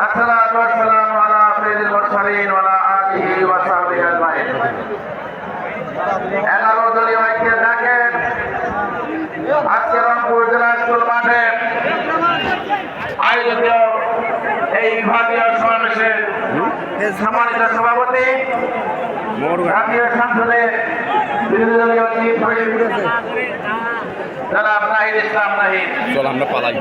আসসালাতু ওয়াসসালামু আলা সাইয়্যিদিল মুরসালিন ওয়া আলা আলিহি ওয়া সাহবিহি আজমাইন। 11 দলীয় ঐক্যের ডাকে আজকে রংপুর জেলা স্কুল মাঠে আয়োজিত এই বিভাগীয় সমাবেশে সম্মানিত সভাপতি জাতীয় সংসদের বিরোধী দলীয় চিফ হুইপ জনাব নাহিদ ইসলাম নাহিদ। চল আমরা পালাই।